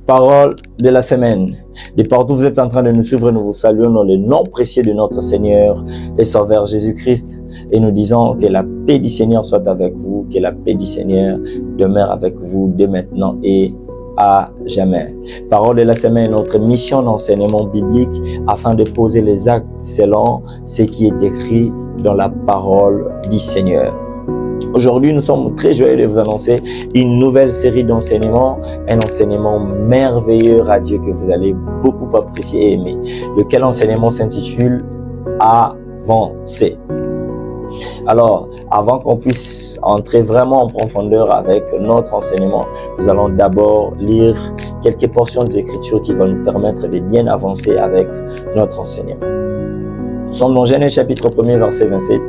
Parole de la semaine. De partout où vous êtes en train de nous suivre, nous vous saluons dans le nom précieux de notre Seigneur et Sauveur Jésus-Christ et nous disons que la paix du Seigneur soit avec vous, que la paix du Seigneur demeure avec vous dès maintenant et à jamais. Parole de la semaine, notre mission d'enseignement biblique afin de poser les actes selon ce qui est écrit dans la parole du Seigneur. Aujourd'hui, nous sommes très joyeux de vous annoncer une nouvelle série d'enseignements, un enseignement merveilleux, radieux, que vous allez beaucoup apprécier et aimer, lequel enseignement s'intitule « Avancer ». Alors, avant qu'on puisse entrer vraiment en profondeur avec notre enseignement, nous allons d'abord lire quelques portions des Écritures qui vont nous permettre de bien avancer avec notre enseignement. Nous sommes dans Genèse chapitre 1er, verset 27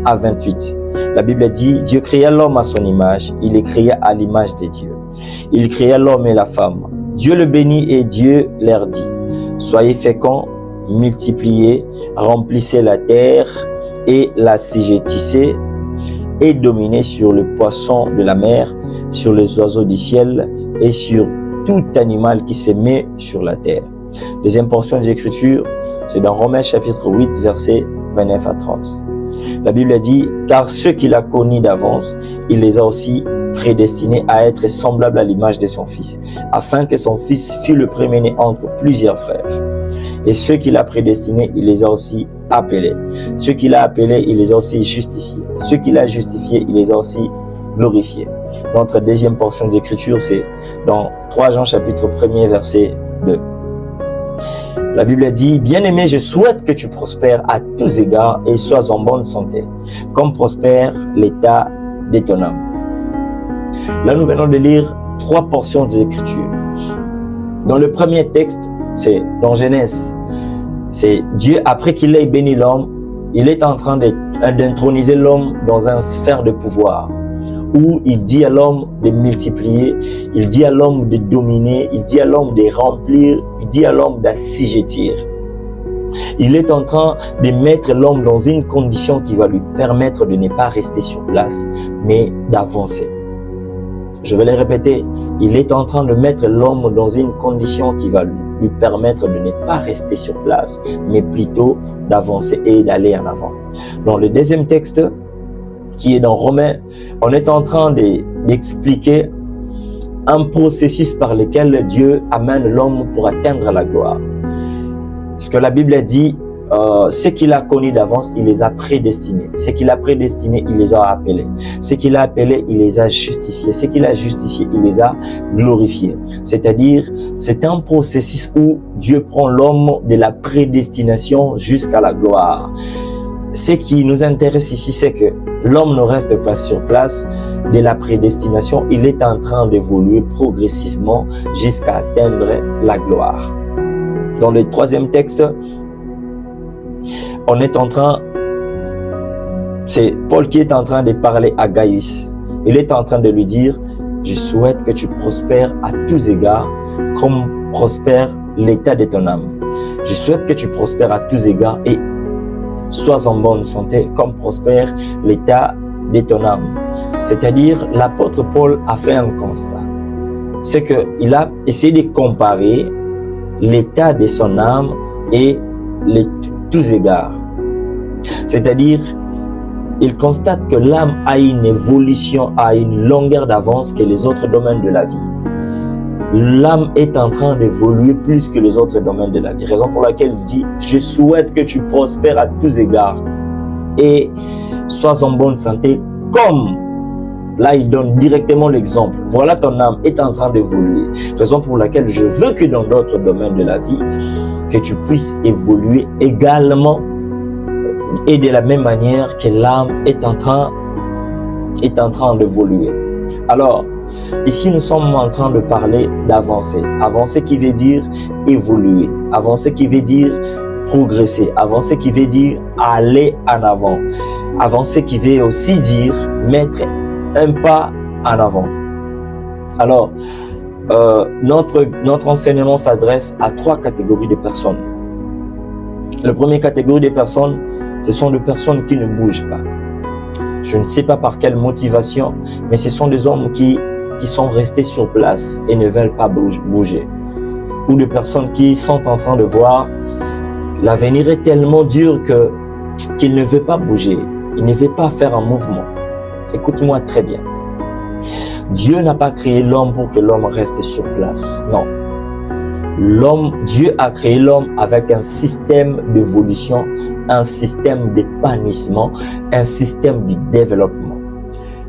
à 28. La Bible dit, Dieu créa l'homme à son image, il les créa à l'image de Dieu. Il créa l'homme et la femme. Dieu le bénit et Dieu leur dit, soyez féconds, multipliez, remplissez la terre et l'assujettissez et dominez sur le poisson de la mer, sur les oiseaux du ciel et sur tout animal qui se met sur la terre. Deuxième portion des Écritures, c'est dans Romains chapitre 8, versets 29 à 30. La Bible dit, car ceux qu'il a connus d'avance, il les a aussi prédestinés à être semblables à l'image de son Fils, afin que son Fils fût le premier-né entre plusieurs frères. Et ceux qu'il a prédestinés, il les a aussi appelés. Ceux qu'il a appelés, il les a aussi justifiés. Ceux qu'il a justifiés, il les a aussi glorifiés. Notre deuxième portion d'écriture, c'est dans 3 Jean chapitre 1er, verset 2. La Bible dit, bien-aimé, je souhaite que tu prospères à tous égards et sois en bonne santé, comme prospère l'état de ton âme. Là, nous venons de lire 3 portions des Écritures. Dans le premier texte, c'est dans Genèse. C'est Dieu, après qu'il ait béni l'homme, il est en train d'introniser l'homme dans une sphère de pouvoir, où il dit à l'homme de multiplier, il dit à l'homme de dominer, il dit à l'homme de remplir, il dit à l'homme d'assujettir. Il est en train de mettre l'homme dans une condition qui va lui permettre de ne pas rester sur place, mais d'avancer. Je vais le répéter, il est en train de mettre l'homme dans une condition qui va lui permettre de ne pas rester sur place, mais plutôt d'avancer et d'aller en avant. Dans le deuxième texte, qui est dans Romains, on est en train d'expliquer un processus par lequel Dieu amène l'homme pour atteindre la gloire. Parce que la Bible dit, ce qu'il a connu d'avance, il les a prédestinés. Ce qu'il a prédestinés, il les a appelés. Ce qu'il a appelés, il les a justifiés. Ce qu'il a justifiés, il les a glorifiés. C'est-à-dire, c'est un processus où Dieu prend l'homme de la prédestination jusqu'à la gloire. Ce qui nous intéresse ici, c'est que l'homme ne reste pas sur place de la prédestination. Il est en train d'évoluer progressivement jusqu'à atteindre la gloire. Dans le troisième texte, on est en train, c'est Paul qui est en train de parler à Gaius. Il est en train de lui dire, je souhaite que tu prospères à tous égards, comme prospère l'état de ton âme. Je souhaite que tu prospères à tous égards et sois en bonne santé, comme prospère l'état de ton âme. C'est-à-dire, l'apôtre Paul a fait un constat. C'est qu'il a essayé de comparer l'état de son âme et les tous égards. C'est-à-dire, il constate que l'âme a une évolution, a une longueur d'avance que les autres domaines de la vie. L'âme est en train d'évoluer plus que les autres domaines de la vie. Raison pour laquelle il dit, je souhaite que tu prospères à tous égards et sois en bonne santé comme, là il donne directement l'exemple. Voilà, ton âme est en train d'évoluer. Raison pour laquelle je veux que dans d'autres domaines de la vie, que tu puisses évoluer également et de la même manière que l'âme est en train d'évoluer. Alors, ici, nous sommes en train de parler d'avancer. Avancer qui veut dire évoluer. Avancer qui veut dire progresser. Avancer qui veut dire aller en avant. Avancer qui veut aussi dire mettre un pas en avant. Alors, notre enseignement s'adresse à 3 catégories de personnes. La première catégorie de personnes, ce sont des personnes qui ne bougent pas. Je ne sais pas par quelle motivation, mais ce sont des hommes qui qui sont restées sur place et ne veulent pas bouger. Ou de personnes qui sont en train de voir l'avenir est tellement dur qu'il ne veut pas bouger. Il ne veut pas faire un mouvement. Écoute-moi très bien. Dieu n'a pas créé l'homme pour que l'homme reste sur place. Non. Dieu a créé l'homme avec un système d'évolution, un système d'épanouissement, un système de développement.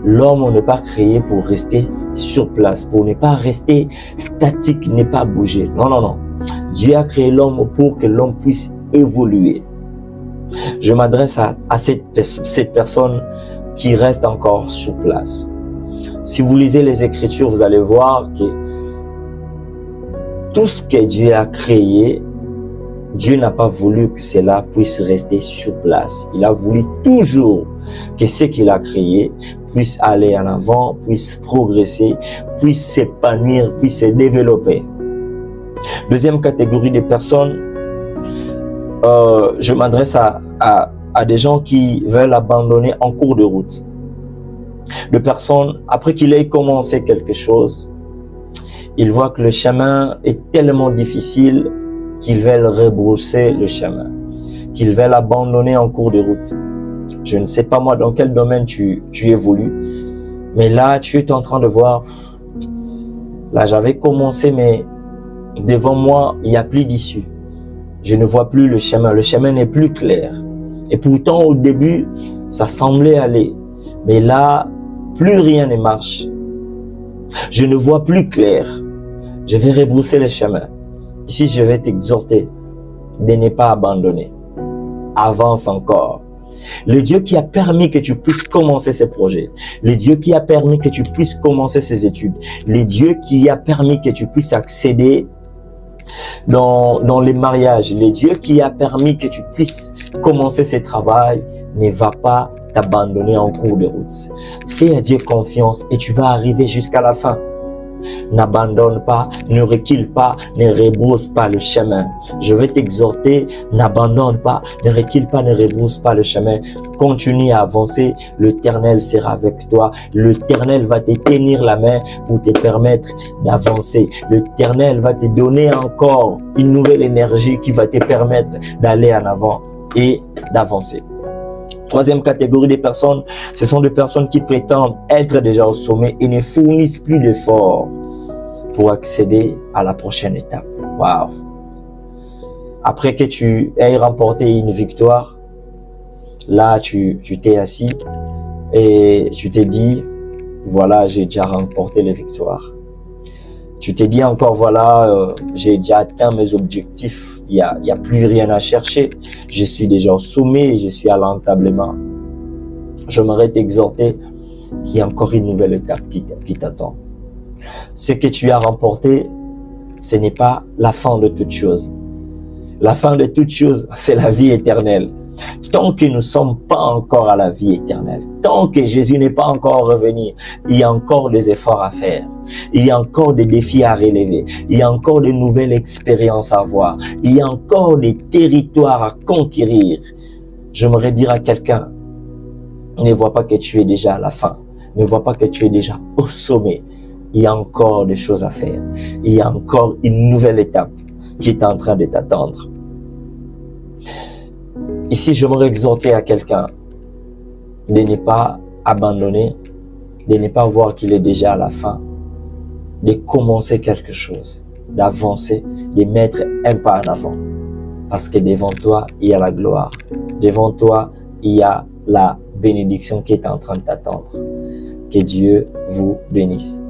L'homme n'est pas créé pour rester sur place, pour ne pas rester statique, ne pas bouger. Non, non, non. Dieu a créé l'homme pour que l'homme puisse évoluer. Je m'adresse à cette personne qui reste encore sur place. Si vous lisez les Écritures, vous allez voir que tout ce que Dieu a créé, Dieu n'a pas voulu que cela puisse rester sur place. Il a voulu toujours que ce qu'il a créé puisse aller en avant, puisse progresser, puisse s'épanouir, puisse se développer. Deuxième catégorie de personnes, je m'adresse à des gens qui veulent abandonner en cours de route. De personnes, après qu'il ait commencé quelque chose, ils voient que le chemin est tellement difficile qu'ils veulent rebrousser le chemin, qu'ils veulent abandonner en cours de route. Je ne sais pas moi dans quel domaine tu évolues, mais là tu es en train de voir, là j'avais commencé mais devant moi il n'y a plus d'issue. Je ne vois plus le chemin n'est plus clair. Et pourtant au début ça semblait aller, mais là plus rien ne marche. Je ne vois plus clair. Je vais rebrousser le chemin. Ici, je vais t'exhorter de ne pas abandonner. Avance encore. Le Dieu qui a permis que tu puisses commencer ces projets, le Dieu qui a permis que tu puisses commencer ces études, le Dieu qui a permis que tu puisses accéder dans les mariages, le Dieu qui a permis que tu puisses commencer ce travail, ne va pas t'abandonner en cours de route. Fais à Dieu confiance et tu vas arriver jusqu'à la fin. N'abandonne pas, ne recule pas, ne rebrousse pas le chemin. Je vais t'exhorter, n'abandonne pas, ne recule pas, ne rebrousse pas le chemin. Continue à avancer, l'Éternel sera avec toi. L'Éternel va te tenir la main pour te permettre d'avancer. L'Éternel va te donner encore une nouvelle énergie qui va te permettre d'aller en avant et d'avancer. Troisième catégorie de personnes, ce sont des personnes qui prétendent être déjà au sommet et ne fournissent plus d'efforts pour accéder à la prochaine étape. Waouh! Après que tu aies remporté une victoire, là tu t'es assis et tu t'es dit, voilà, j'ai déjà remporté les victoires. Tu t'es dit encore, voilà, j'ai déjà atteint mes objectifs, il y a plus rien à chercher, je suis déjà au sommet, je suis à l'entablement. J'aimerais t'exhorter qu'il y a encore une nouvelle étape qui t'attend. Ce que tu as remporté, ce n'est pas la fin de toute chose. La fin de toute chose, c'est la vie éternelle. Tant que nous ne sommes pas encore à la vie éternelle, tant que Jésus n'est pas encore revenu, il y a encore des efforts à faire. Il y a encore des défis à relever. Il y a encore de nouvelles expériences à voir. Il y a encore des territoires à conquérir. J'aimerais dire à quelqu'un, ne vois pas que tu es déjà à la fin. Ne vois pas que tu es déjà au sommet. Il y a encore des choses à faire. Il y a encore une nouvelle étape qui est en train de t'attendre. Ici, j'aimerais exhorter à quelqu'un de ne pas abandonner, de ne pas voir qu'il est déjà à la fin, de commencer quelque chose, d'avancer, de mettre un pas en avant. Parce que devant toi, il y a la gloire. Devant toi, il y a la bénédiction qui est en train de t'attendre. Que Dieu vous bénisse.